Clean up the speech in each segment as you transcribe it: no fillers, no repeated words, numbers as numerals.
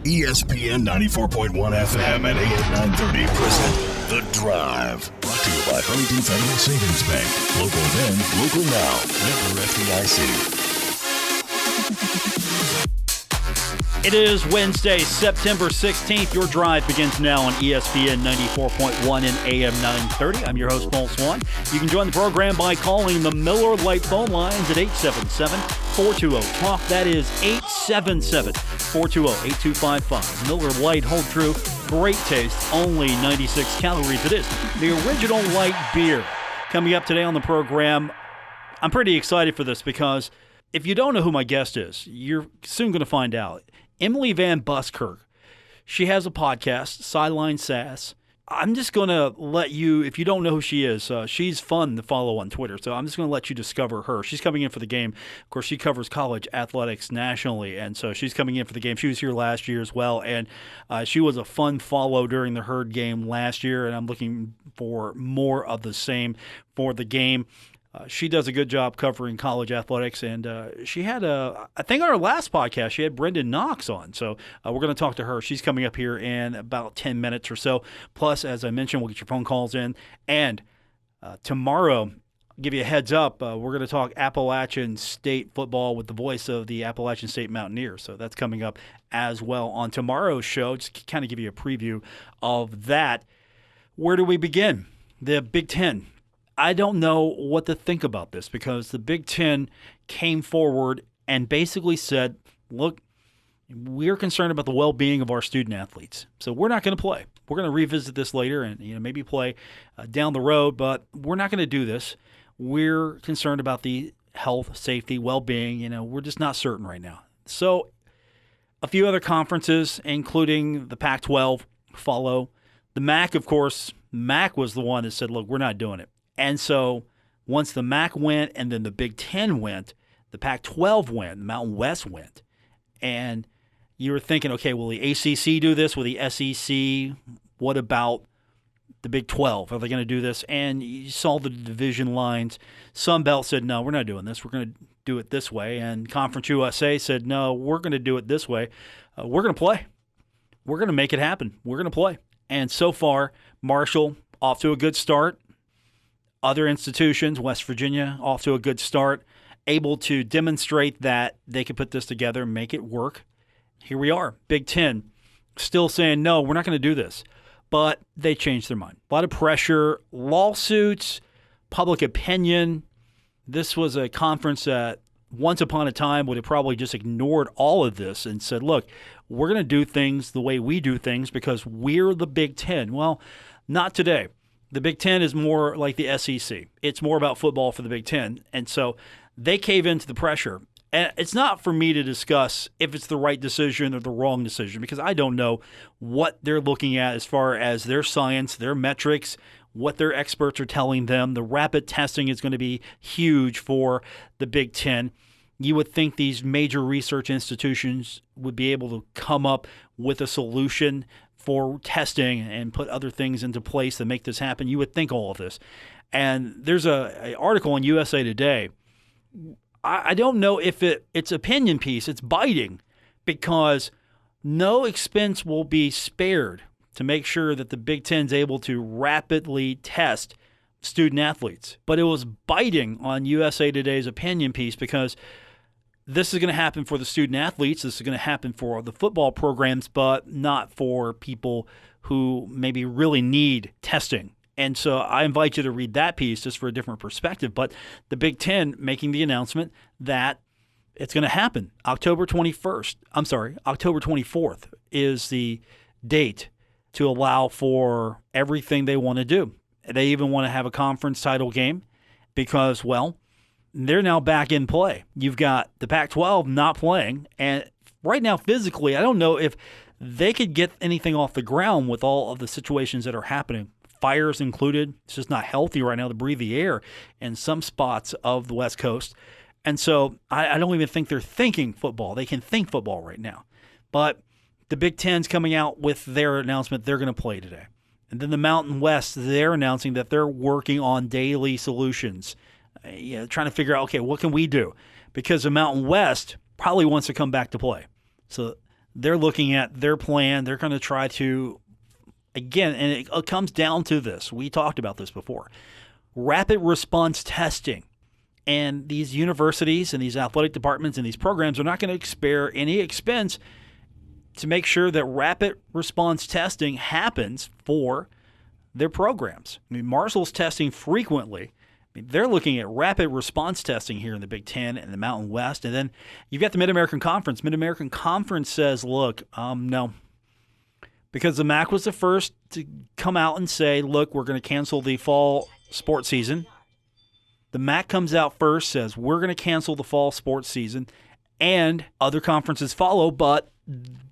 ESPN 94.1 FM and AM 930 present The Drive. Brought to you by Huntington Federal Savings Bank. Local then, local now. Member FDIC. It is Wednesday, September 16th. Your drive begins now on ESPN 94.1 and AM 930. I'm your host, Paul Swann. You can join the program by calling the Miller Lite phone lines at 877-420-TALK. That is 877-420-8255. Miller Lite, hold true, great taste, only 96 calories. It is the original light beer. Coming up today on the program, I'm pretty excited for this because if you don't know who my guest is, you're soon going to find out. Emily Van Buskirk. She has a podcast, Sideline Sass. I'm just going to let you, if you don't know who she is, she's fun to follow on Twitter, so I'm just going to let you discover her. She's coming in for the game. Of course, she covers college athletics nationally, and so she's coming in for the game. She was here last year as well, and she was a fun follow during the Herd game last year, and I'm looking for more of the same for the game. She does a good job covering college athletics, and she had I think on our last podcast, she had Brendan Knox on. So we're going to talk to her. She's coming up here in about 10 minutes or so. Plus, as I mentioned, we'll get your phone calls in. And tomorrow, I'll give you a heads up, we're going to talk Appalachian State football with the voice of the Appalachian State Mountaineers. So that's coming up as well on tomorrow's show. Just to kind of give you a preview of that. Where do we begin? The Big Ten. I don't know what to think about this because the Big Ten came forward and basically said, look, we're concerned about the well-being of our student athletes. So we're not going to play. We're going to revisit this later and maybe play down the road, but we're not going to do this. We're concerned about the health, safety, well-being. We're just not certain right now. So a few other conferences, including the Pac-12, follow. The MAC, of course, MAC was the one that said, look, we're not doing it. And so once the MAC went and then the Big Ten went, the Pac-12 went, the Mountain West went. And you were thinking, okay, will the ACC do this? Will the SEC? What about the Big 12? Are they going to do this? And you saw the division lines. Sun Belt said, no, we're not doing this. We're going to do it this way. And Conference USA said, no, we're going to do it this way. We're going to play. We're going to make it happen. We're going to play. And so far, Marshall off to a good start. Other institutions, West Virginia, off to a good start, able to demonstrate that they could put this together and make it work. Here we are, Big Ten, still saying, no, we're not going to do this. But they changed their mind. A lot of pressure, lawsuits, public opinion. This was a conference that once upon a time would have probably just ignored all of this and said, look, we're going to do things the way we do things because we're the Big Ten. Well, not today. The Big Ten is more like the SEC. It's more about football for the Big Ten. And so they cave into the pressure. And it's not for me to discuss if it's the right decision or the wrong decision because I don't know what they're looking at as far as their science, their metrics, what their experts are telling them. The rapid testing is going to be huge for the Big Ten. You would think these major research institutions would be able to come up with a solution for testing and put other things into place that make this happen. You would think all of this. And there's an article in USA Today. I don't know if it's opinion piece. It's biting because no expense will be spared to make sure that the Big Ten is able to rapidly test student athletes. But it was biting on USA Today's opinion piece because this is going to happen for the student athletes. This is going to happen for the football programs, but not for people who maybe really need testing. And so I invite you to read that piece just for a different perspective. But the Big Ten making the announcement that it's going to happen. October 24th is the date to allow for everything they want to do. They even want to have a conference title game because, well, they're now back in play. You've got the Pac-12 not playing, and right now physically, I don't know if they could get anything off the ground with all of the situations that are happening. Fires included. It's just not healthy right now to breathe the air in some spots of the West Coast. And so I don't even think they're thinking football. They can think football right now. But the Big Ten's coming out with their announcement they're going to play today. And then the Mountain West, they're announcing that they're working on daily solutions. Trying to figure out, okay, what can we do? Because the Mountain West probably wants to come back to play. So they're looking at their plan. They're going to try to, again, and it comes down to this. We talked about this before. Rapid response testing. And these universities and these athletic departments and these programs are not going to spare any expense to make sure that rapid response testing happens for their programs. I mean, Marshall's testing frequently. I mean, they're looking at rapid response testing here in the Big Ten and the Mountain West. And then you've got the Mid-American Conference. Mid-American Conference says, look, no. Because the MAC was the first to come out and say, look, we're going to cancel the fall sports season. The MAC comes out first, says we're going to cancel the fall sports season, and other conferences follow, but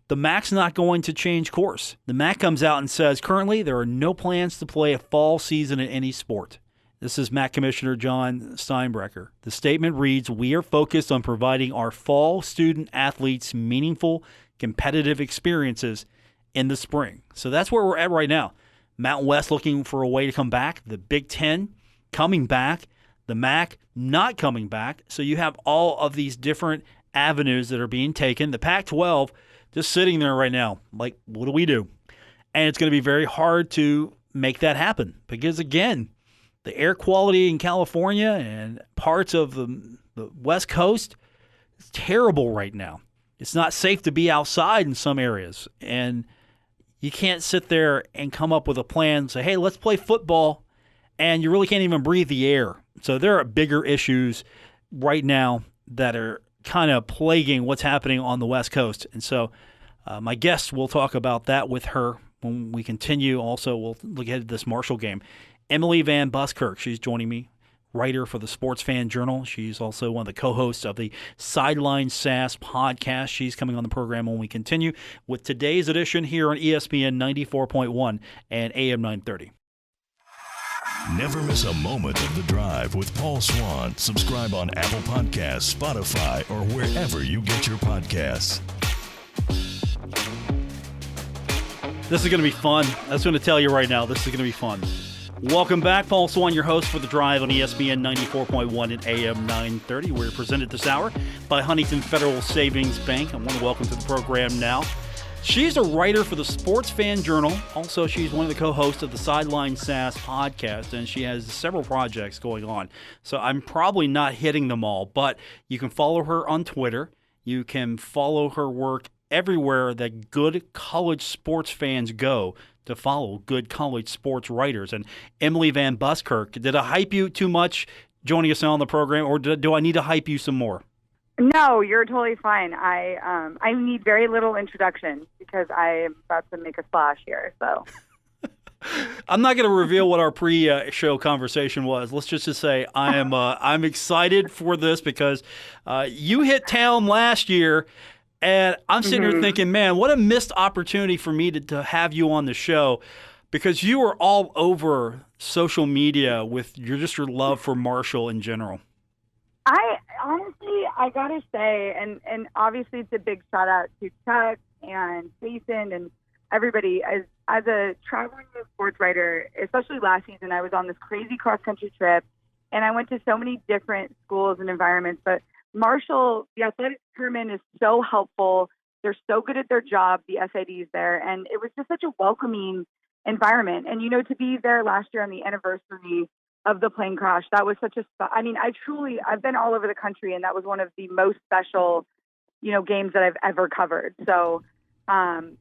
the MAC's not going to change course. The MAC comes out and says currently there are no plans to play a fall season in any sport. This is MAC Commissioner John Steinbrecher. The statement reads, we are focused on providing our fall student athletes meaningful, competitive experiences in the spring. So that's where we're at right now. Mountain West looking for a way to come back. The Big Ten coming back. The MAC not coming back. So you have all of these different avenues that are being taken. The Pac-12 just sitting there right now, like, what do we do? And it's going to be very hard to make that happen because, again, the air quality in California and parts of the West Coast is terrible right now. It's not safe to be outside in some areas. And you can't sit there and come up with a plan and say, hey, let's play football, and you really can't even breathe the air. So there are bigger issues right now that are kind of plaguing what's happening on the West Coast. And so my guest will talk about that with her when we continue. Also, we'll look ahead at this Marshall game. Emily Van Buskirk, she's joining me, writer for the Sports Fan Journal. She's also one of the co-hosts of the Sideline SAS podcast. She's coming on the program when we continue with today's edition here on ESPN 94.1 and AM 930. Never miss a moment of The Drive with Paul Swann. Subscribe on Apple Podcasts, Spotify, or wherever you get your podcasts. This is going to be fun. That's going to tell you right now. This is going to be fun. Welcome back. Paul Swann, your host for The Drive on ESPN 94.1 and AM 930. We're presented this hour by Huntington Federal Savings Bank. I want to welcome to the program now. She's a writer for the Sports Fan Journal. Also, she's one of the co-hosts of the Sideline SAS podcast, and she has several projects going on. So I'm probably not hitting them all, but you can follow her on Twitter. You can follow her work everywhere that good college sports fans go to follow good college sports writers. And Emily Van Buskirk, did I hype you too much joining us on the program, or do I need to hype you some more? No, you're totally fine. I need very little introduction because I'm about to make a splash here. So I'm not going to reveal what our pre-show conversation was. Let's just say I'm excited for this because you hit town last year, and I'm sitting here thinking, man, what a missed opportunity for me to have you on the show, because you were all over social media with your love for Marshall in general. I gotta say, and obviously it's a big shout out to Chuck and Jason and everybody. As a traveling sports writer, especially last season, I was on this crazy cross country trip, and I went to so many different schools and environments. But Marshall, the athletic department is so helpful. They're so good at their job, the SIDs there, and it was just such a welcoming environment. And to be there last year on the anniversary of the plane crash, that was such I've been all over the country, and that was one of the most special, games that I've ever covered. So, I'm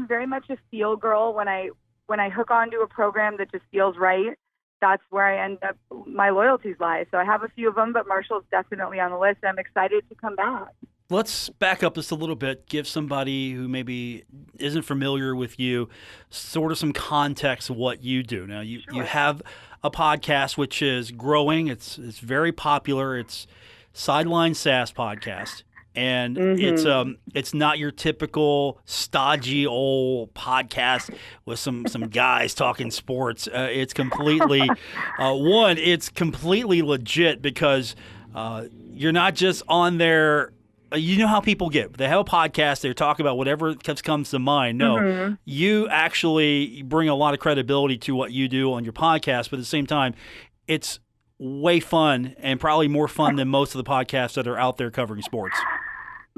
very much a feel girl. When I hook onto a program that just feels right, that's where I end up, my loyalties lie. So I have a few of them, but Marshall's definitely on the list. I'm excited to come back. Let's back up just a little bit, give somebody who maybe isn't familiar with you sort of some context of what you do. Now, you have a podcast which is growing. It's very popular. It's Sideline SAS podcast. And it's not your typical stodgy old podcast with some guys talking sports. It's completely it's completely legit because you're not just on there. You know how people get. They have a podcast. They talk about whatever comes to mind. No, you actually bring a lot of credibility to what you do on your podcast, but at the same time, it's way fun and probably more fun than most of the podcasts that are out there covering sports.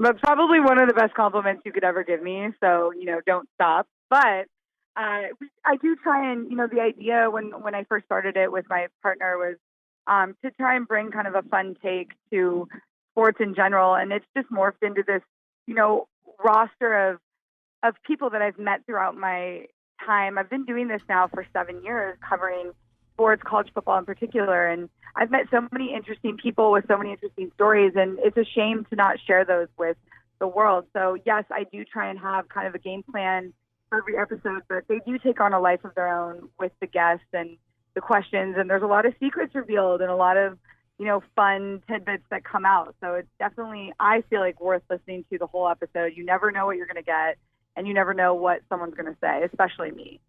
That's probably one of the best compliments you could ever give me. So, don't stop. But I do try and, the idea when I first started it with my partner was to try and bring kind of a fun take to sports in general. And it's just morphed into this, roster of people that I've met throughout my time. I've been doing this now for 7 years, covering sports, college football in particular. And I've met so many interesting people with so many interesting stories. And it's a shame to not share those with the world. So yes, I do try and have kind of a game plan for every episode, but they do take on a life of their own with the guests and the questions. And there's a lot of secrets revealed and a lot of, fun tidbits that come out. So it's definitely, I feel like, worth listening to the whole episode. You never know what you're going to get. And you never know what someone's going to say, especially me.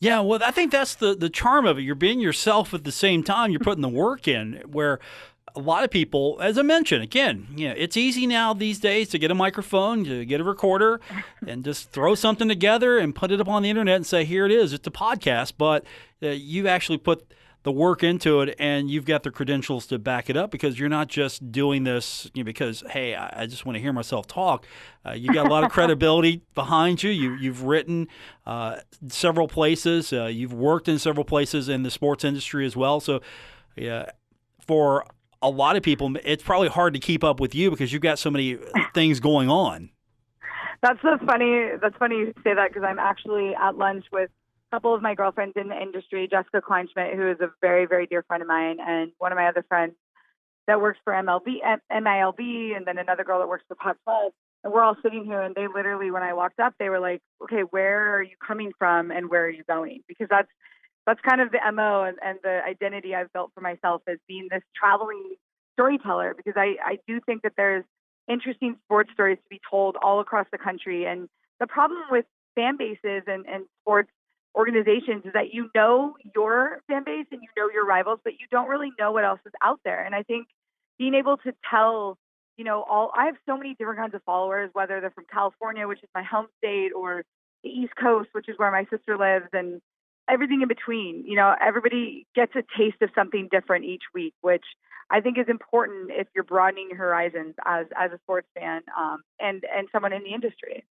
Yeah, well, I think that's the charm of it. You're being yourself at the same time. You're putting the work in, where a lot of people, as I mentioned, again, it's easy now these days to get a microphone, to get a recorder, and just throw something together and put it up on the internet and say, here it is. It's a podcast. But you actually put the work into it, and you've got the credentials to back it up, because you're not just doing this because, hey, I just want to hear myself talk. You got a lot of credibility behind you. You've written several places. You've worked in several places in the sports industry as well. So for a lot of people, it's probably hard to keep up with you because you've got so many things going on. That's funny you say that, because I'm actually at lunch with couple of my girlfriends in the industry, Jessica Kleinschmidt, who is a very, very dear friend of mine, and one of my other friends that works for MILB, and then another girl that works for Pac-12. And we're all sitting here, and they literally, when I walked up, they were like, okay, where are you coming from and where are you going? Because that's kind of the MO and the identity I've built for myself, as being this traveling storyteller, because I do think that there's interesting sports stories to be told all across the country. And the problem with fan bases and sports organizations is that your fan base and your rivals, but you don't really know what else is out there. And I think being able to tell, I have so many different kinds of followers, whether they're from California, which is my home state, or the East Coast, which is where my sister lives, and everything in between. Everybody gets a taste of something different each week, which I think is important if you're broadening your horizons as a sports fan and someone in the industry.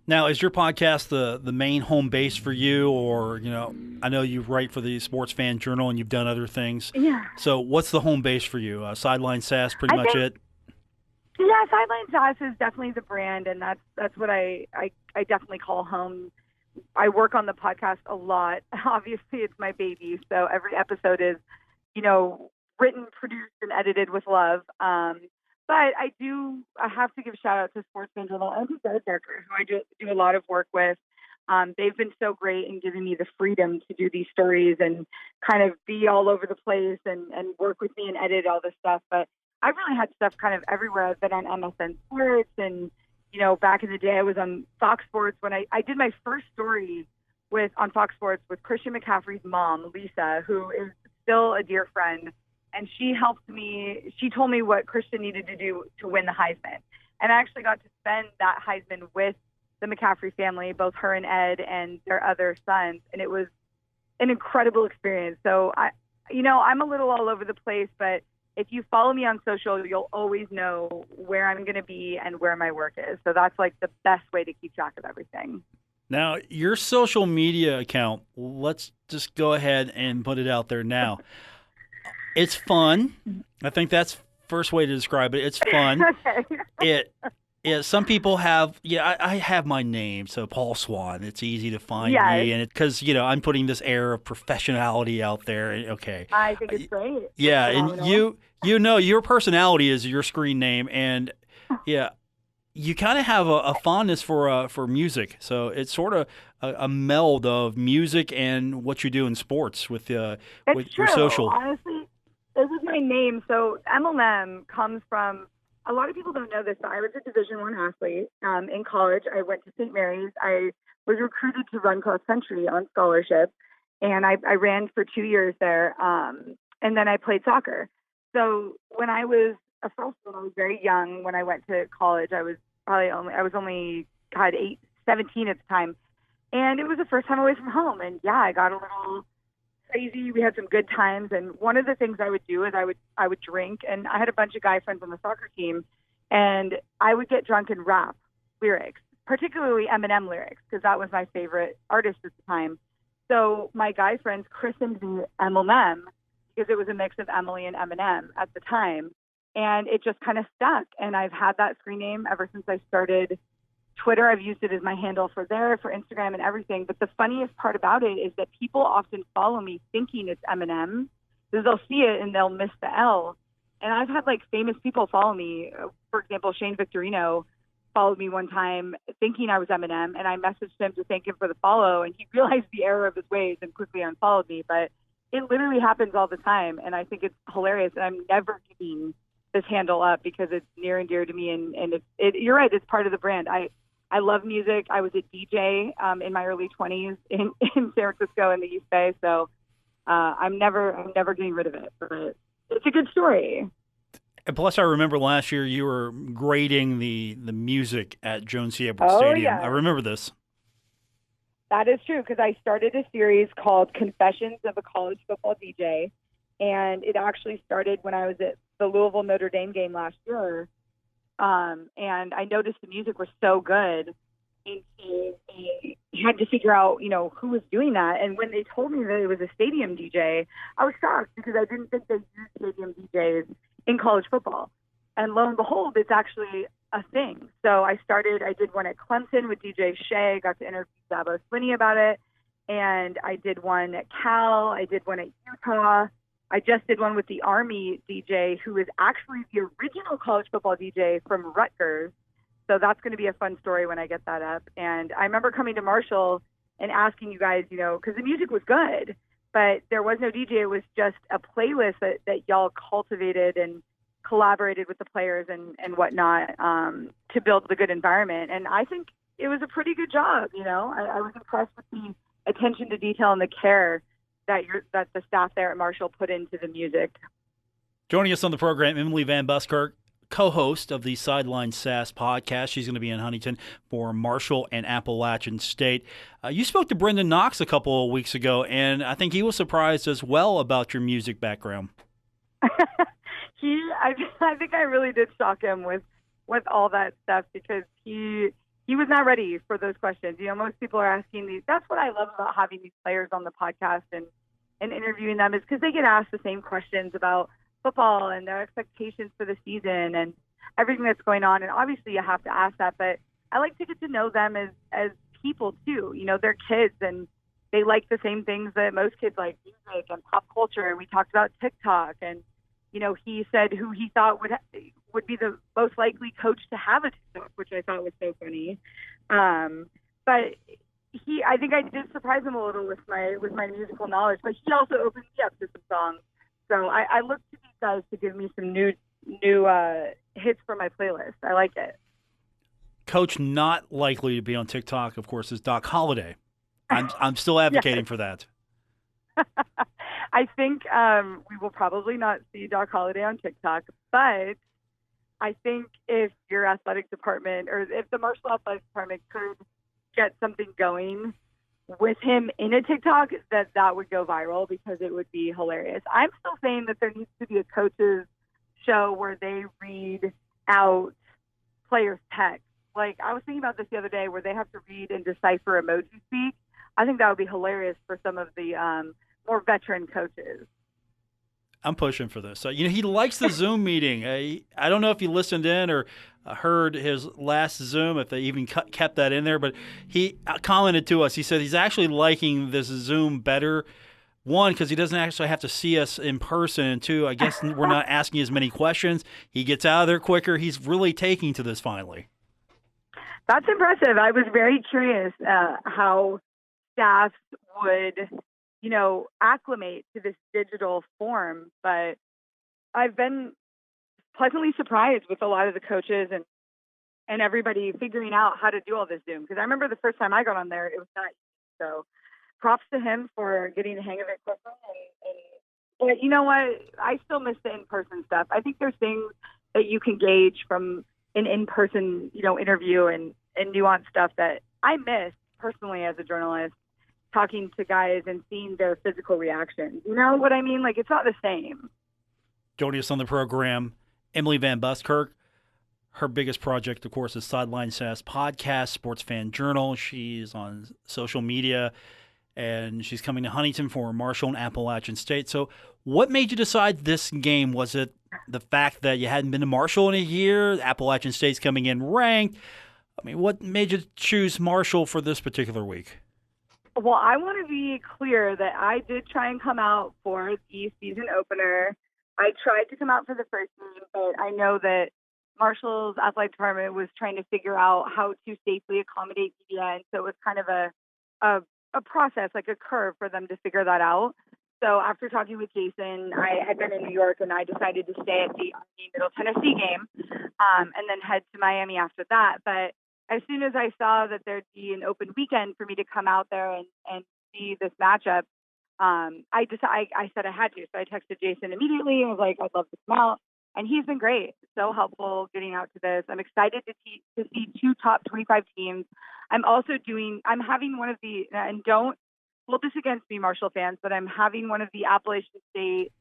Now, is your podcast the main home base for you, or, I know you write for the Sports Fan Journal and you've done other things. Yeah. So what's the home base for you? Sideline Sass, pretty much it? Yeah, Sideline Sass is definitely the brand, and that's what I definitely call home. I work on the podcast a lot. Obviously, it's my baby, so every episode is, written, produced, and edited with love. But I have to give a shout out to Sports Fan Journal and to Derek Barker, who I do a lot of work with. They've been so great in giving me the freedom to do these stories and kind of be all over the place and work with me and edit all this stuff. But I've really had stuff kind of everywhere. I've been on MSN Sports, and, back in the day I was on Fox Sports when I did my first story on Fox Sports with Christian McCaffrey's mom, Lisa, who is still a dear friend. And she helped me. She told me what Christian needed to do to win the Heisman. And I actually got to spend that Heisman with the McCaffrey family, both her and Ed and their other sons. And it was an incredible experience. So, I'm a little all over the place, but if you follow me on social, you'll always know where I'm going to be and where my work is. So that's like the best way to keep track of everything. Now, your social media account, let's just go ahead and put it out there now. It's fun. I think that's first way to describe it. It's fun. Okay. Some people have, I have my name, so Paul Swann. It's easy to find me, and because I'm putting this air of professionality out there. Okay. I think it's great. Yeah, it's and your personality is your screen name, and you kind of have a fondness for music. So it's sort of a meld of music and what you do in sports with your social. Honestly, this is my name. So MLM comes from, a lot of people don't know this, but I was a Division I athlete in college. I went to St. Mary's. I was recruited to run cross country on scholarship, and I ran for 2 years there. And then I played soccer. So when I was a freshman, I was very young. When I went to college, I was only 17 at the time. And it was the first time away from home. And I got a little crazy. We had some good times. And one of the things I would do is I would drink. And I had a bunch of guy friends on the soccer team. And I would get drunk and rap lyrics, particularly Eminem lyrics, because that was my favorite artist at the time. So my guy friends christened me MLM because it was a mix of Emily and Eminem at the time. And it just kind of stuck. And I've had that screen name ever since I started Twitter. I've used it as my handle for Instagram and everything. But the funniest part about it is that people often follow me thinking it's Eminem because they'll see it and they'll miss the L. And I've had like famous people follow me. For example, Shane Victorino followed me one time thinking I was Eminem, and I messaged him to thank him for the follow, and he realized the error of his ways and quickly unfollowed me. But it literally happens all the time, and I think it's hilarious. And I'm never giving this handle up because it's near and dear to me, and you're right, it's part of the brand. I love music. I was a DJ in my early 20s in San Francisco in the East Bay, so I'm never getting rid of it. But it's a good story. And plus, I remember last year you were grading the music at Jones C. Edwards Stadium. Yeah. I remember this. That is true, because I started a series called Confessions of a College Football DJ, and it actually started when I was at the Louisville Notre Dame game last year. And I noticed the music was so good, and so I had to figure out, who was doing that. And when they told me that it was a stadium DJ, I was shocked because I didn't think they used stadium DJs in college football. And lo and behold, it's actually a thing. So I did one at Clemson with DJ Shea, got to interview Dabo Swinney about it. And I did one at Cal. I did one at Utah. I just did one with the Army DJ, who is actually the original college football DJ from Rutgers. So that's going to be a fun story when I get that up. And I remember coming to Marshall and asking you guys, because the music was good, but there was no DJ. It was just a playlist that y'all cultivated and collaborated with the players and whatnot to build the good environment. And I think it was a pretty good job. I was impressed with the attention to detail and the care that the staff there at Marshall put into the music. Joining us on the program, Emily Van Buskirk, co-host of the Sideline SAS podcast. She's going to be in Huntington for Marshall and Appalachian State. You spoke to Brendan Knox a couple of weeks ago, and I think he was surprised as well about your music background. I think I really did shock him with all that stuff because he was not ready for those questions. Most people are asking these. That's what I love about having these players on the podcast and interviewing them, is because they get asked the same questions about football and their expectations for the season and everything that's going on. And obviously you have to ask that, but I like to get to know them as people too. They're kids and they like the same things that most kids like, music and pop culture. And we talked about TikTok, and he said who he thought would be the most likely coach to have a TikTok, which I thought was so funny. But I think I did surprise him a little with my musical knowledge, but he also opened me up to some songs. So I look to these guys to give me some new hits for my playlist. I like it. Coach not likely to be on TikTok, of course, is Doc Holliday. I'm still advocating for that. I think we will probably not see Doc Holliday on TikTok, but I think if your athletic department or if the Marshall Athletic Department could get something going with him in a TikTok, that would go viral because it would be hilarious. I'm still saying that there needs to be a coaches show where they read out players' text. Like, I was thinking about this the other day where they have to read and decipher emoji speak. I think that would be hilarious for some of the more veteran coaches. I'm pushing for this. He likes the Zoom meeting. I don't know if you listened in or heard his last Zoom, if they even kept that in there, but he commented to us. He said he's actually liking this Zoom better. One, because he doesn't actually have to see us in person. And two, I guess we're not asking as many questions. He gets out of there quicker. He's really taking to this finally. That's impressive. I was very curious how staff would acclimate to this digital form, but I've been pleasantly surprised with a lot of the coaches and everybody figuring out how to do all this Zoom. Because I remember the first time I got on there, it was not easy. So props to him for getting the hang of it quickly. But you know what? I still miss the in-person stuff. I think there's things that you can gauge from an in-person, interview and nuanced stuff that I miss personally as a journalist, talking to guys and seeing their physical reactions. You know what I mean? Like, it's not the same. Joining us on the program, Emily Van Buskirk. Her biggest project, of course, is Sideline Sass podcast, Sports Fan Journal. She's on social media, and she's coming to Huntington for Marshall and Appalachian State. So what made you decide this game? Was it the fact that you hadn't been to Marshall in a year? Appalachian State's coming in ranked. I mean, what made you choose Marshall for this particular week? Well, I want to be clear that I did try and come out for the season opener. I tried to come out for the first game, but I know that Marshall's athletic department was trying to figure out how to safely accommodate media, and so it was kind of a process, like a curve for them to figure that out. So after talking with Jason, I had been in New York, and I decided to stay at the Middle Tennessee game and then head to Miami after that. But as soon as I saw that there'd be an open weekend for me to come out there and see this matchup, I said I had to. So I texted Jason immediately and was like, I'd love to come out. And he's been great, so helpful getting out to this. I'm excited to see two top 25 teams. I'm having one of the, and don't hold this against me, Marshall fans, but I'm having one of the Appalachian State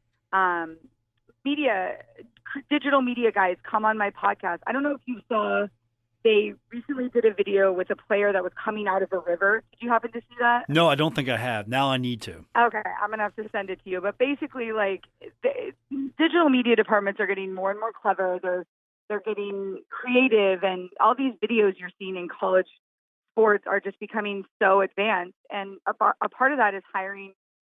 digital media guys come on my podcast. I don't know if you saw, they recently did a video with a player that was coming out of a river. Did you happen to see that? No, I don't think I have. Now I need to. Okay, I'm going to have to send it to you. But basically, like, the digital media departments are getting more and more clever. They're getting creative, and all these videos you're seeing in college sports are just becoming so advanced. And a part of that is hiring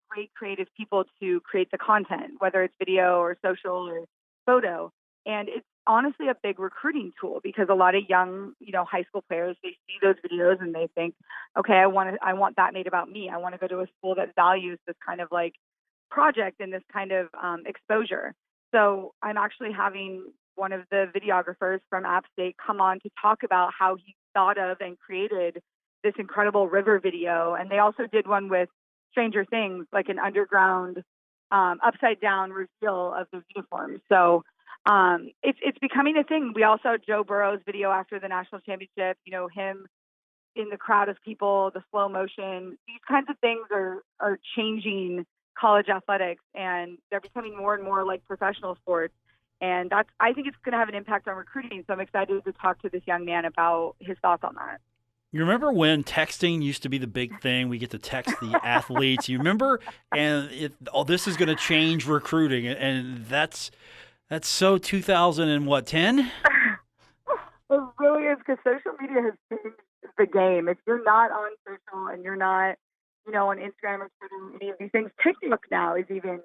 great creative people to create the content, whether it's video or social or photo. And it's honestly a big recruiting tool because a lot of young, high school players, they see those videos and they think, okay, I want that made about me. I want to go to a school that values this kind of like project and this kind of exposure. So I'm actually having one of the videographers from App State come on to talk about how he thought of and created this incredible river video. And they also did one with Stranger Things, like an underground upside down reveal of the uniforms. So it's becoming a thing. We also had Joe Burrow's video after the national championship, him in the crowd of people, the slow motion. These kinds of things are changing college athletics, and they're becoming more and more like professional sports. And I think it's going to have an impact on recruiting. So I'm excited to talk to this young man about his thoughts on that. You remember when texting used to be the big thing? We get to text the athletes. You remember? And this is going to change recruiting, and that's so 2010? It really is, because social media has changed the game. If you're not on social and you're not, on Instagram or Twitter, any of these things, TikTok now is even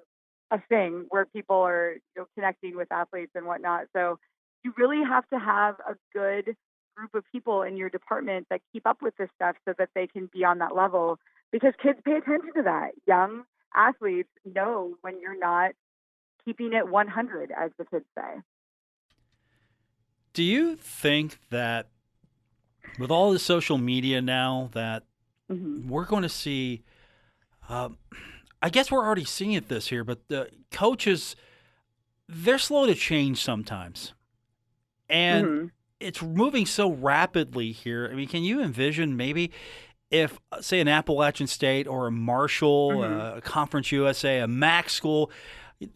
a thing where people are connecting with athletes and whatnot. So you really have to have a good group of people in your department that keep up with this stuff so that they can be on that level, because kids pay attention to that. Young athletes know when you're not keeping it 100, as the kids say. Do you think that with all the social media now that we're going to see, I guess we're already seeing it this year, but the coaches, they're slow to change sometimes. And it's moving so rapidly here. I mean, can you envision maybe if, say, an Appalachian State or a Marshall, a Conference USA, a MAC school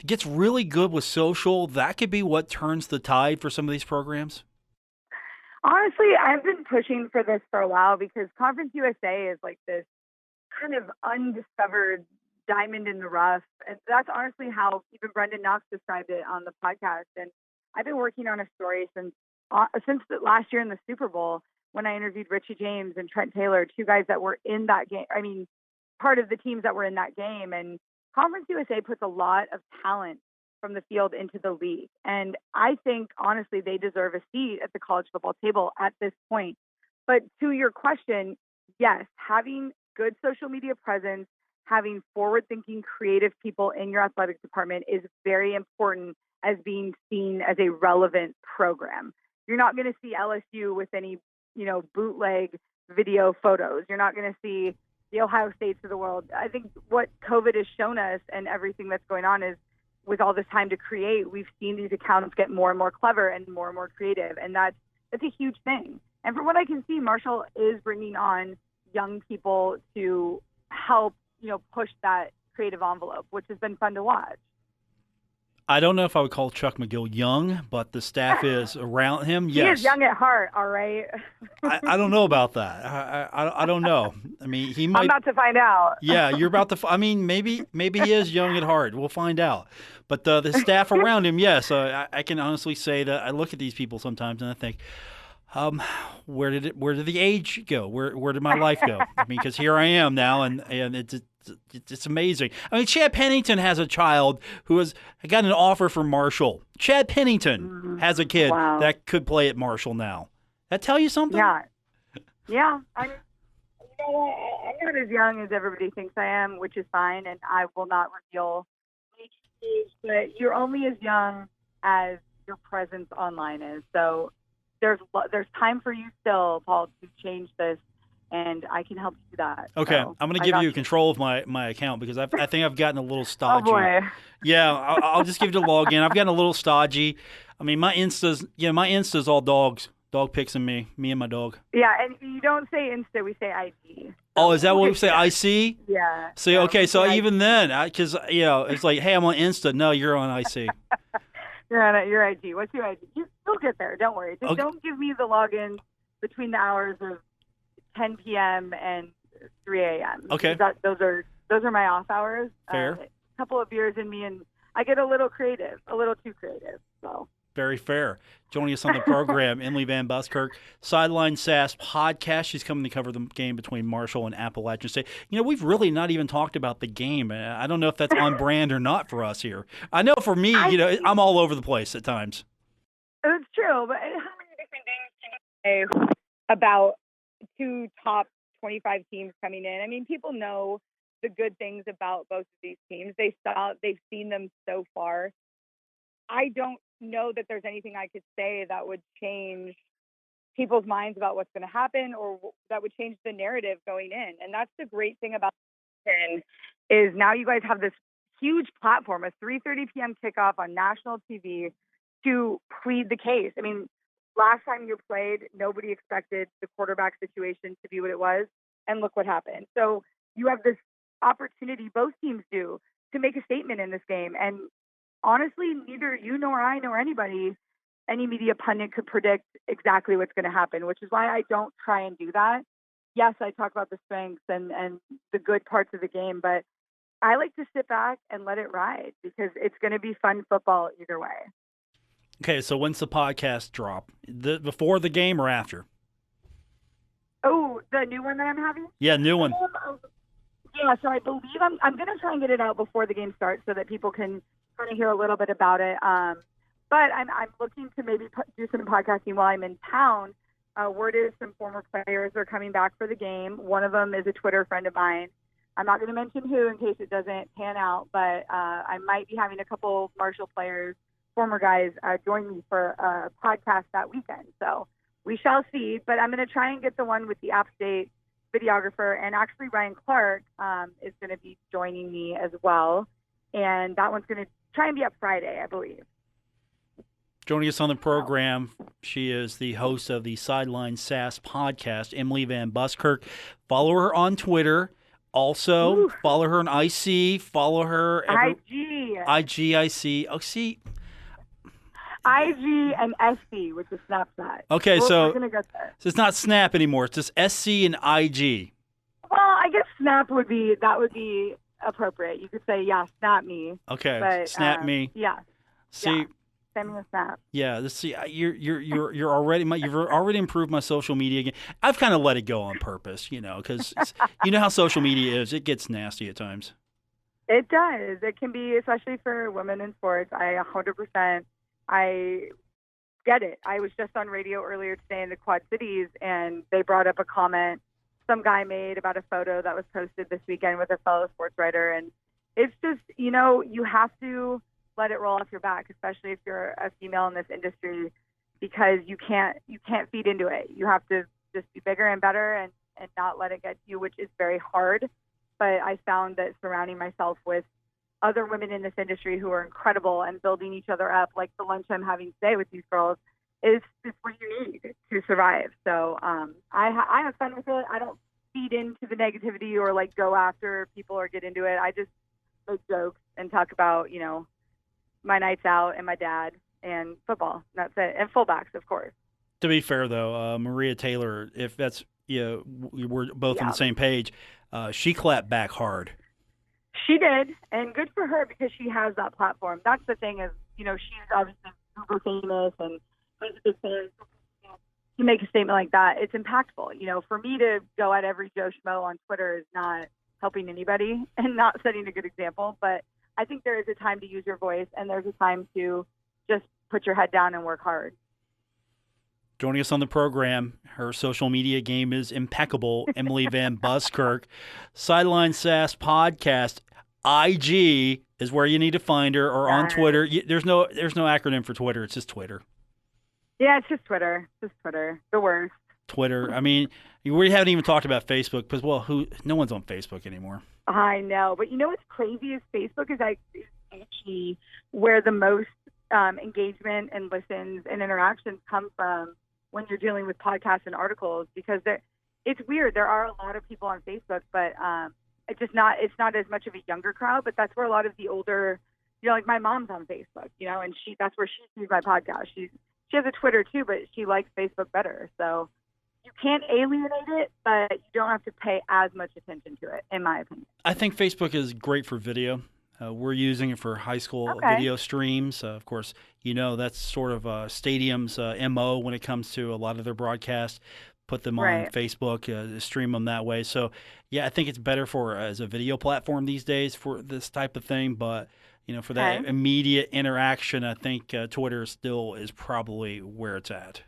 gets really good with social, that could be what turns the tide for some of these programs? Honestly, I've been pushing for this for a while, because Conference USA is like this kind of undiscovered diamond in the rough. And that's honestly how even Brendan Knox described it on the podcast. And I've been working on a story since last year in the Super Bowl, when I interviewed Richie James and Trent Taylor, two guys that were in that game. I mean, part of the teams that were in that game. And Conference USA puts a lot of talent from the field into the league. And I think, honestly, they deserve a seat at the college football table at this point. But to your question, yes, having good social media presence, having forward-thinking, creative people in your athletic department is very important as being seen as a relevant program. You're not going to see LSU with any, bootleg video photos. You're not going to see the Ohio States of the world. I think what COVID has shown us and everything that's going on is, with all this time to create, we've seen these accounts get more and more clever and more creative. And that's a huge thing. And from what I can see, Marshall is bringing on young people to help, push that creative envelope, which has been fun to watch. I don't know if I would call Chuck McGill young, but the staff is around him. He Yes. is young at heart, all right? I don't know about that. I don't know. I mean, he might. I'm about to find out. Yeah, you're about to. I mean, maybe he is young at heart. We'll find out. But the staff around him, yes, I can honestly say that I look at these people sometimes and I think, where did the age go? Where did my life go? I mean, because here I am now, and it's amazing. I mean, Chad Pennington has a child who has got an offer from Marshall. Chad Pennington has a kid Wow. that could play at Marshall now. That tell you something? Yeah. I'm not as young as everybody thinks I am, which is fine, and I will not reveal my age, but you're only as young as your presence online is. So there's time for you still, Paul, to change this, and I can help you do that. Okay, so I'm going to give you control of my account because I think I've gotten a little Oh stodgy. boy. Yeah, I'll just give you the login. I've gotten a little stodgy. I mean, my Insta's all dogs. Dog pics and me and my dog. Yeah, and you don't say Insta, we say IG. Oh, is that what we say? IC? Yeah. See, okay, so even then, because it's like, hey, I'm on Insta. No, you're on IC. You're on your IG. What's your IG? You'll get there. Don't worry. Just don't give me the login between the hours of 10 p.m. and 3 a.m. Okay. Those are my off hours. Fair. A couple of beers in me, and I get a little creative, a little too creative. So. Very fair. Joining us on the program, Emily Van Buskirk, Sideline Sass podcast. She's coming to cover the game between Marshall and Appalachian State. We've really not even talked about the game. I don't know if that's on brand or not for us here. I know for me, I'm all over the place at times. It's true, but how many different things can you say about two top 25 teams coming in? I mean, people know the good things about both of these teams. They've seen them so far. I don't know that there's anything I could say that would change people's minds about what's going to happen or that would change the narrative going in. And that's the great thing about it is now you guys have this huge platform, a 3:30 p.m. kickoff on national TV to plead the case. I mean, last time you played, nobody expected the quarterback situation to be what it was, and look what happened. So you have this opportunity, both teams do, to make a statement in this game. And honestly, neither you nor I nor any media pundit could predict exactly what's going to happen, which is why I don't try and do that. Yes, I talk about the strengths and the good parts of the game, but I like to sit back and let it ride because it's going to be fun football either way. Okay, so when's the podcast drop? Before the game or after? Oh, the new one that I'm having? Yeah, new one. Yeah, so I believe I'm going to try and get it out before the game starts so that people can kind of hear a little bit about it. But I'm looking to maybe do some podcasting while I'm in town. Word is some former players are coming back for the game. One of them is a Twitter friend of mine. I'm not going to mention who in case it doesn't pan out, but I might be having a couple Marshall players, former guys, join me for a podcast that weekend. So we shall see. But I'm going to try and get the one with the App State videographer, and actually Ryan Clark is going to be joining me as well. And that one's going to try and be up Friday, I believe. Joining us on the program, she is the host of the Sideline Sass podcast, Emily Van Buskirk. Follow her on Twitter. Also, follow her on IC. Follow her. IG, IC. Oh, see. IG and SC, which is Snapchat. Okay, so we're gonna get there. So it's not Snap anymore. It's just SC and IG. Well, I guess Snap would be appropriate. You could say, yeah, snap me. Okay, but, snap me. Yeah. See. Yeah. Send me a snap. Yeah, see, you're already you've already improved my social media again. I've kind of let it go on purpose, because you know how social media is. It gets nasty at times. It does. It can be, especially for women in sports. I 100%. I get it. I was just on radio earlier today in the Quad Cities, and they brought up a comment some guy made about a photo that was posted this weekend with a fellow sports writer, and it's just, you have to let it roll off your back, especially if you're a female in this industry, because you can't feed into it. You have to just be bigger and better and not let it get to you, which is very hard. But I found that surrounding myself with other women in this industry who are incredible and building each other up, like the lunch I'm having today with these girls, is what you need to survive. So I have fun with it. I don't feed into the negativity or go after people or get into it. I just make jokes and talk about, my nights out and my dad and football. That's it. And fullbacks, of course. To be fair, though, Maria Taylor, if that's, we're both on the same page, she clapped back hard. She did, and good for her because she has that platform. That's the thing is, she's obviously super famous and has a big fan. To make a statement like that, it's impactful. For me to go at every Joe Schmo on Twitter is not helping anybody and not setting a good example. But I think there is a time to use your voice, and there's a time to just put your head down and work hard. Joining us on the program, her social media game is impeccable. Emily Van Buskirk, Sideline Sass Podcast. IG is where you need to find her, or on Twitter. There's no acronym for Twitter. It's just Twitter. Yeah, it's just Twitter. The worst. Twitter. I mean, we haven't even talked about Facebook because, no one's on Facebook anymore. I know, but what's crazy is Facebook is actually where the most engagement and listens and interactions come from when you're dealing with podcasts and articles, because it's weird. There are a lot of people on Facebook, but it's not as much of a younger crowd, but that's where a lot of the older, like my mom's on Facebook, and that's where she sees my podcast. She has a Twitter too, but she likes Facebook better. So you can't alienate it, but you don't have to pay as much attention to it, in my opinion. I think Facebook is great for video. We're using it for high school video streams. Of course, that's sort of Stadium's MO when it comes to a lot of their broadcasts. Put them on Facebook, stream them that way. So, I think it's better as a video platform these days for this type of thing. But, for that immediate interaction, I think Twitter still is probably where it's at.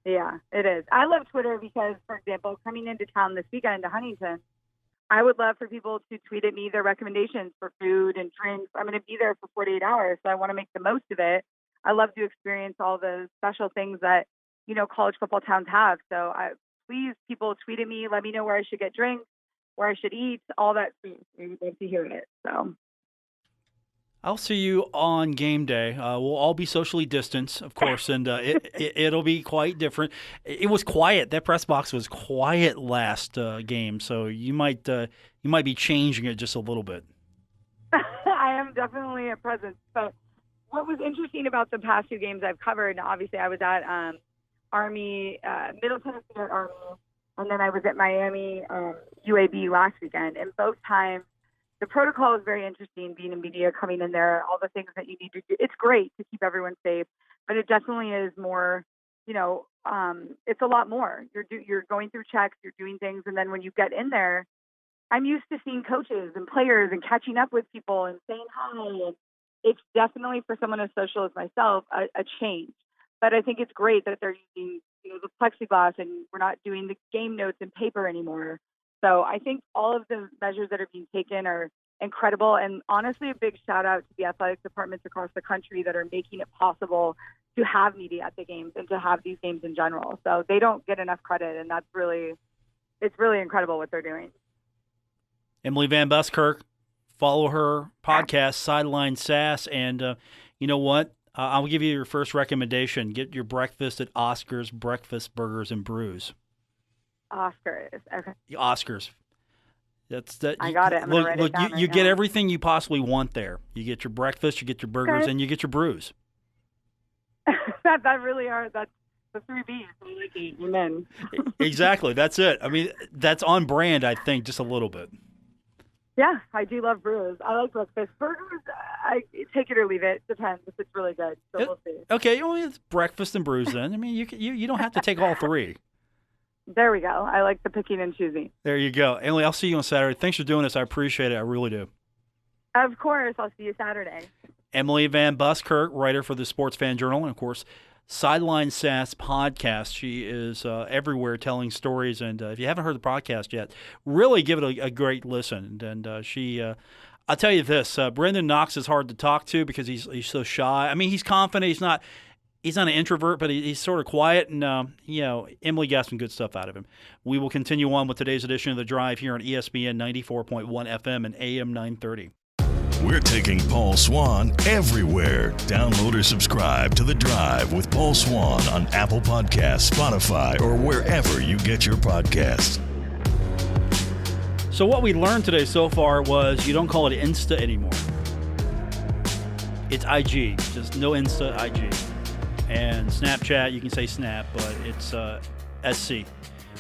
Yeah, it is. I love Twitter because, for example, coming into town this weekend to Huntington, I would love for people to tweet at me their recommendations for food and drinks. I'm going to be there for 48 hours, so I want to make the most of it. I love to experience all the special things that, college football towns have. So please, people, tweet at me. Let me know where I should get drinks, where I should eat, all that stuff. I would love to hear it. So I'll see you on game day. We'll all be socially distanced, of course, and it'll be quite different. It was quiet. That press box was quiet last game, so you might be changing it just a little bit. I am definitely a presence. But what was interesting about the past 2 games I've covered, obviously I was at Army, Middle Tennessee at Army, and then I was at Miami UAB last weekend, and both times the protocol is very interesting, being in media, coming in there, all the things that you need to do. It's great to keep everyone safe, but it definitely is more, it's a lot more. You're going through checks, you're doing things, and then when you get in there, I'm used to seeing coaches and players and catching up with people and saying hi. And it's definitely, for someone as social as myself, a change. But I think it's great that they're using the plexiglass and we're not doing the game notes in paper anymore. So I think all of the measures that are being taken are incredible. And honestly, a big shout out to the athletic departments across the country that are making it possible to have media at the games and to have these games in general. So they don't get enough credit. And it's really incredible what they're doing. Emily Van Buskirk, follow her podcast, Sideline Sass. And you know what? I'll give you your first recommendation. Get your breakfast at Oscar's Breakfast Burgers and Brews. Oscars. Okay. Oscars. I got it. I'm gonna write it down you get everything you possibly want there. You get your breakfast, you get your burgers, and you get your brews. that really are. That's the 3 B's. I like it. Amen. Exactly. That's it. I mean, that's on brand, I think, just a little bit. Yeah, I do love brews. I like breakfast. Burgers, I take it or leave it. Depends if it's really good. So we'll see. Okay, well, it's breakfast and brews then. I mean, you don't have to take all 3. There we go. I like the picking and choosing. There you go. Emily, I'll see you on Saturday. Thanks for doing this. I appreciate it. I really do. Of course. I'll see you Saturday. Emily Van Buskirk, writer for the Sports Fan Journal, and, of course, Sideline Sass Podcast. She is everywhere telling stories. And if you haven't heard the podcast yet, really give it a great listen. And I'll tell you this, Brendan Knox is hard to talk to because he's so shy. I mean, he's confident. He's not an introvert, but he's sort of quiet, and, Emily got some good stuff out of him. We will continue on with today's edition of The Drive here on ESPN 94.1 FM and AM 930. We're taking Paul Swann everywhere. Download or subscribe to The Drive with Paul Swann on Apple Podcasts, Spotify, or wherever you get your podcasts. So what we learned today so far was you don't call it Insta anymore. It's IG, just no Insta, IG. And Snapchat, you can say Snap, but it's SC.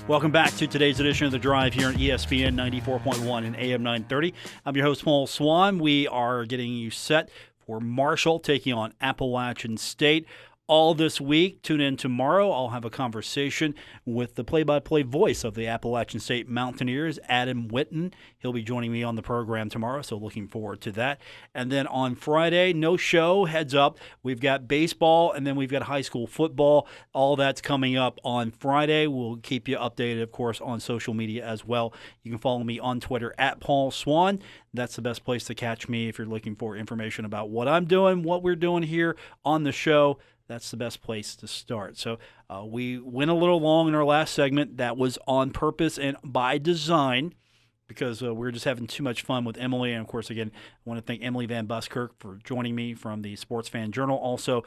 Welcome back to today's edition of The Drive here on ESPN 94.1 and AM 930. I'm your host, Paul Swann. We are getting you set for Marshall taking on Appalachian State. All this week. Tune in tomorrow. I'll have a conversation with the play-by-play voice of the Appalachian State Mountaineers, Adam Witten. He'll be joining me on the program tomorrow, so looking forward to that. And then on Friday, no show, heads up. We've got baseball, and then we've got high school football. All that's coming up on Friday. We'll keep you updated, of course, on social media as well. You can follow me on Twitter at Paul Swann. That's the best place to catch me if you're looking for information about what I'm doing, what we're doing here on the show. That's the best place to start. So we went a little long in our last segment. That was on purpose and by design because we were just having too much fun with Emily. And, of course, again, I want to thank Emily Van Buskirk for joining me from the Sports Fan Journal. Also,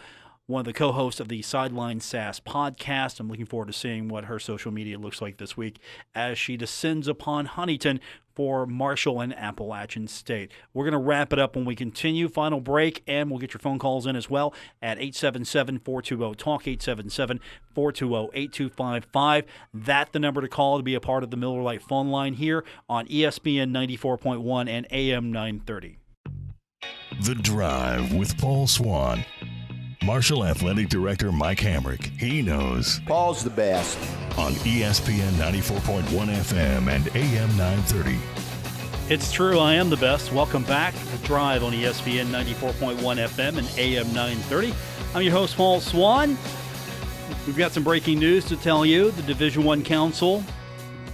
one of the co-hosts of the Sideline SAS podcast. I'm looking forward to seeing what her social media looks like this week as she descends upon Huntington for Marshall and Appalachian State. We're going to wrap it up when we continue. Final break, and we'll get your phone calls in as well at 877-420-TALK, 877-420-8255. That's the number to call to be a part of the Miller Lite phone line here on ESPN 94.1 and AM 930. The Drive with Paul Swann. Marshall Athletic Director Mike Hamrick. He knows. Paul's the best. On ESPN 94.1 FM and AM 930. It's true, I am the best. Welcome back. The Drive on ESPN 94.1 FM and AM 930. I'm your host, Paul Swann. We've got some breaking news to tell you. The Division I Council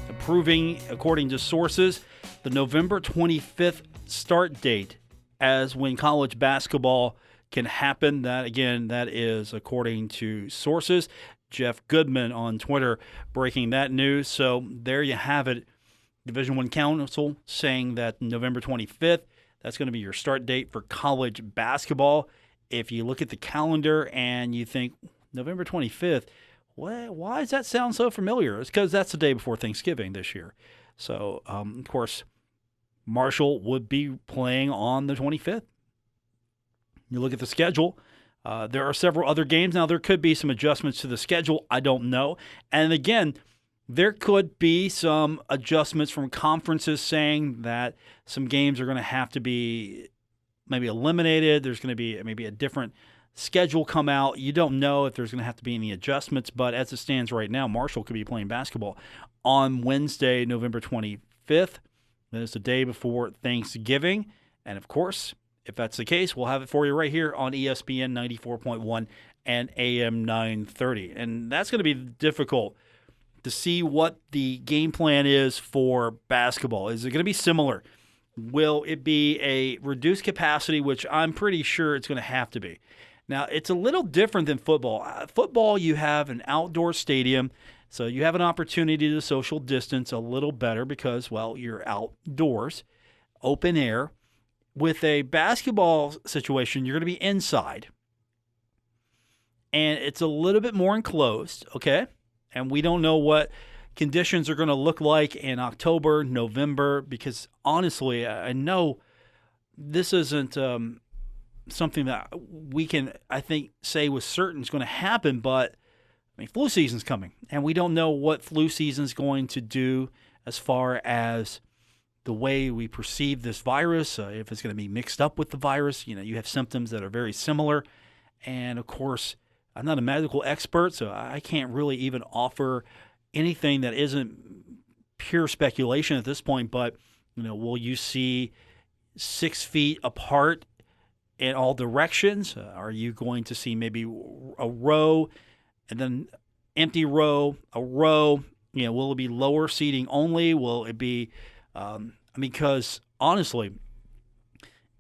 approving, according to sources, the November 25th start date as when college basketball can happen. That, again, that is according to sources. Jeff Goodman on Twitter breaking that news. So there you have it. Division I Council saying that November 25th, that's going to be your start date for college basketball. If you look at the calendar and you think, November 25th, why does that sound so familiar? It's because that's the day before Thanksgiving this year. So, of course, Marshall would be playing on the 25th. You look at the schedule, there are several other games. Now, there could be some adjustments to the schedule. I don't know. And again, there could be some adjustments from conferences saying that some games are going to have to be maybe eliminated. There's going to be maybe a different schedule come out. You don't know if there's going to have to be any adjustments. But as it stands right now, Marshall could be playing basketball on Wednesday, November 25th. That is the day before Thanksgiving. And, of course, if that's the case, we'll have it for you right here on ESPN 94.1 and AM 930. And that's going to be difficult to see what the game plan is for basketball. Is it going to be similar? Will it be a reduced capacity, which I'm pretty sure it's going to have to be. Now, it's a little different than football. Football, you have an outdoor stadium, so you have an opportunity to social distance a little better because, well, you're outdoors, open air. With a basketball situation, you're going to be inside. And it's a little bit more enclosed, okay? And we don't know what conditions are going to look like in October, November, because honestly, I know this isn't something that we can, I think, say with certain is going to happen, but I mean, flu season's coming, and we don't know what flu season's going to do as far as the way we perceive this virus, if it's going to be mixed up with the virus. You know, you have symptoms that are very similar. And, of course, I'm not a medical expert, so I can't really even offer anything that isn't pure speculation at this point. But, you know, will you see 6 feet apart in all directions? Are you going to see maybe a row and then empty row, a row? You know, will it be lower seating only? Will it be because honestly,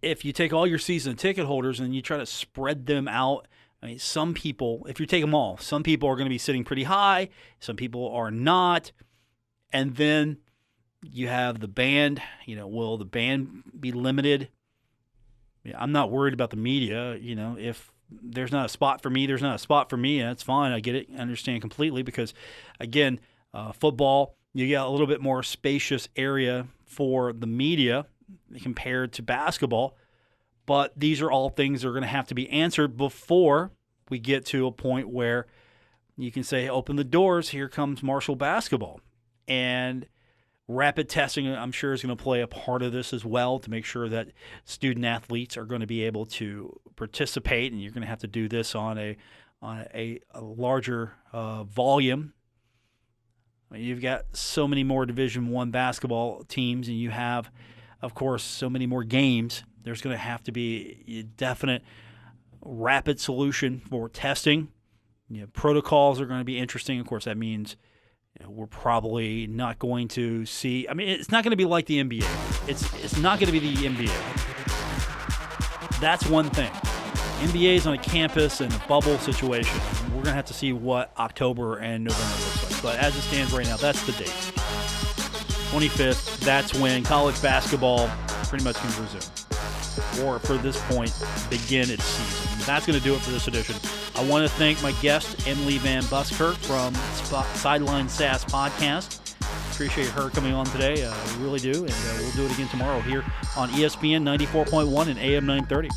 if you take all your season ticket holders and you try to spread them out, I mean, some people, if you take them all, some people are going to be sitting pretty high, some people are not. And then you have the band, you know, will the band be limited? Yeah, I'm not worried about the media. You know, if there's not a spot for me, there's not a spot for me. That's fine. I get it. I understand completely because, again, football, you get a little bit more spacious area for the media compared to basketball. But these are all things that are going to have to be answered before we get to a point where you can say, open the doors, here comes Marshall basketball. And rapid testing, I'm sure, is going to play a part of this as well to make sure that student athletes are going to be able to participate, and you're going to have to do this on a larger volume. You've got so many more Division I basketball teams, and you have, of course, so many more games. There's going to have to be a definite rapid solution for testing. Protocols are going to be interesting. Of course, that means we're probably not going to see. I mean, it's not going to be like the NBA. It's not going to be the NBA. That's one thing. NBA is on a campus and a bubble situation. We're going to have to see what October and November looks like. But as it stands right now, that's the date. 25th, that's when college basketball pretty much can resume. Or, for this point, begin its season. And that's going to do it for this edition. I want to thank my guest, Emily Van Buskirk from Sideline SAS Podcast. Appreciate her coming on today. We really do. And we'll do it again tomorrow here on ESPN 94.1 and AM 930.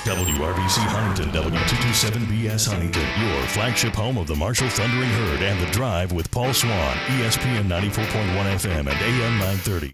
WRBC Huntington, W227BS Huntington, your flagship home of the Marshall Thundering Herd and The Drive with Paul Swann, ESPN 94.1 FM and AM 930.